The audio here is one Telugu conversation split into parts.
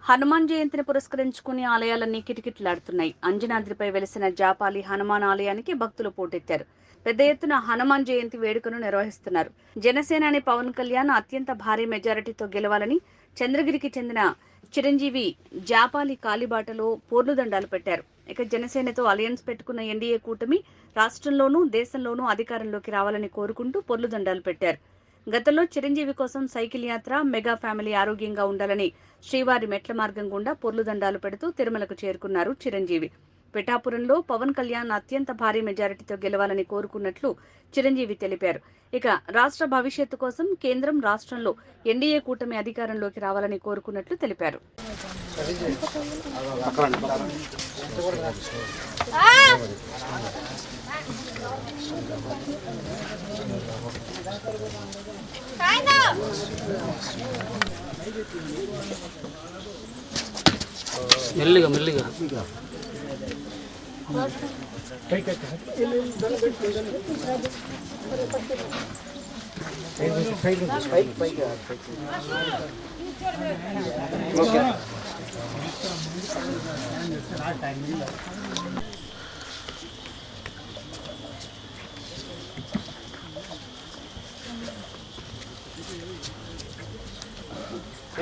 హనుమాన్ జయంతిని పురస్కరించుకుని ఆలయాలన్నీ కిటకిటలాడుతున్నాయి. అంజనాద్రిపై వెలిసిన జాపాలి హనుమాన్ ఆలయానికి భక్తులు పోటెత్తారు. పెద్ద ఎత్తున హనుమాన్ జయంతి వేడుకను నిర్వహిస్తున్నారు. జనసేనాని పవన్ కళ్యాణ్ అత్యంత భారీ మెజారిటీతో గెలవాలని చంద్రగిరికి చెందిన చిరంజీవి జాపాలి కాలిబాటలో పోర్లుదండాలు పెట్టారు. ఇక జనసేనతో అలయన్స్ పెట్టుకున్న ఎన్డీఏ కూటమి రాష్ట్రంలోనూ దేశంలోనూ అధికారంలోకి రావాలని కోరుకుంటూ పొర్లుదండాలు పెట్టారు. గతంలో చిరంజీవి కోసం సైకిల్ యాత్ర, మెగా ఫ్యామిలీ ఆరోగ్యంగా ఉండాలని శ్రీవారి మెట్ల మార్గం గుండా పొర్లుదండాలు పెడుతూ తిరుమలకు చేరుకున్నారు చిరంజీవి. పిఠాపురంలో పవన్ కళ్యాణ్ అత్యంత భారీ మెజారిటీతో గెలవాలని కోరుకున్నట్లు చిరంజీవి తెలిపారు. ఇక రాష్ట్ర భవిష్యత్తు కోసం కేంద్రం, రాష్ట్రంలో ఎన్డీఏ కూటమి అధికారంలోకి రావాలని కోరుకున్నట్లు తెలిపారు. మెల్లిగా మెల్లిగా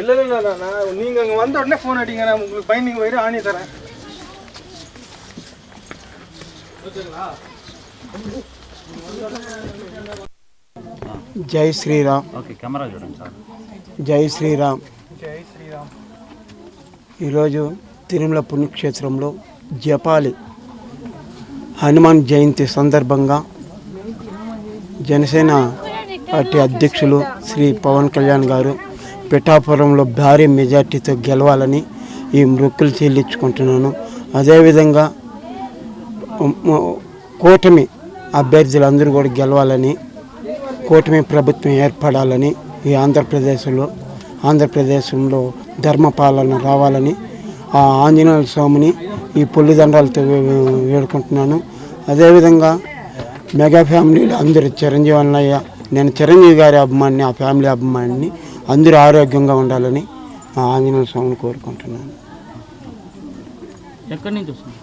இல்லை நீங்கள் அங்கே வந்த உடனே ஃபோன் அடிங்க, நான் உங்களுக்கு பைண்டிங் வயிறு ஆணி தரேன். జై శ్రీరామ్. ఓకే, కెమెరా చూడండి సార్. జై శ్రీరామ్. జై శ్రీరామ్. ఈరోజు తిరుమల పుణ్యక్షేత్రంలో జపాలి హనుమాన్ జయంతి సందర్భంగా జనసేన పార్టీ అధ్యక్షులు శ్రీ పవన్ కళ్యాణ్ గారు పిఠాపురంలో భారీ మెజార్టీతో గెలవాలని ఈ మొక్కులు చెల్లించుకుంటున్నాను. అదేవిధంగా కూటమి అభ్యర్థులందరూ కూడా గెలవాలని, కూటమి ప్రభుత్వం ఏర్పడాలని, ఈ ఆంధ్రప్రదేశంలో ధర్మపాలన రావాలని ఆ ఆంజనేయ స్వామిని ఈ పొల్లిదండాలతో వేడుకుంటున్నాను. అదేవిధంగా మెగా ఫ్యామిలీలో అందరూ చిరంజీవి అన్నయ్య, నేను చిరంజీవి గారి అభిమానిని, ఆ ఫ్యామిలీ అభిమానిని, అందరూ ఆరోగ్యంగా ఉండాలని ఆ ఆంజనేయ స్వామిని కోరుకుంటున్నాను. ఎక్కడి నుంచి వస్తుంది?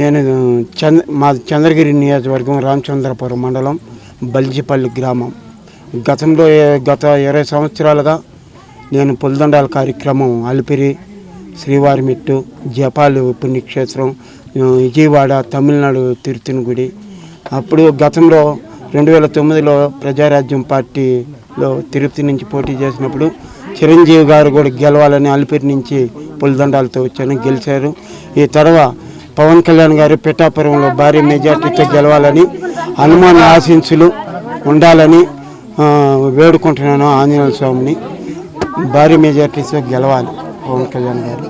నేను మా చంద్రగిరి నియోజకవర్గం రామచంద్రపురం మండలం బల్జిపల్లి గ్రామం. గత 20 సంవత్సరాలుగా నేను పొలిదండాల కార్యక్రమం అలిపిరి, శ్రీవారిమెట్టు, జపాలి పుణ్యక్షేత్రం, విజయవాడ, తమిళనాడు తిరుత్తని. అప్పుడు గతంలో 2009లో ప్రజారాజ్యం పార్టీలో తిరుపతి నుంచి పోటీ చేసినప్పుడు చిరంజీవి గారు కూడా గెలవాలని అలిపిరి నుంచి పొలిదండాలతో వచ్చాను, గెలిచారు. ఈ తర్వాత పవన్ కళ్యాణ్ గారు పిఠాపురంలో భారీ మెజార్టీతో గెలవాలని, హనుమాన్ ఆశీస్సులు ఉండాలని వేడుకుంటున్నాను. ఆంజనేయ స్వామిని భారీ మెజార్టీతో గెలవాలి పవన్ కళ్యాణ్ గారు.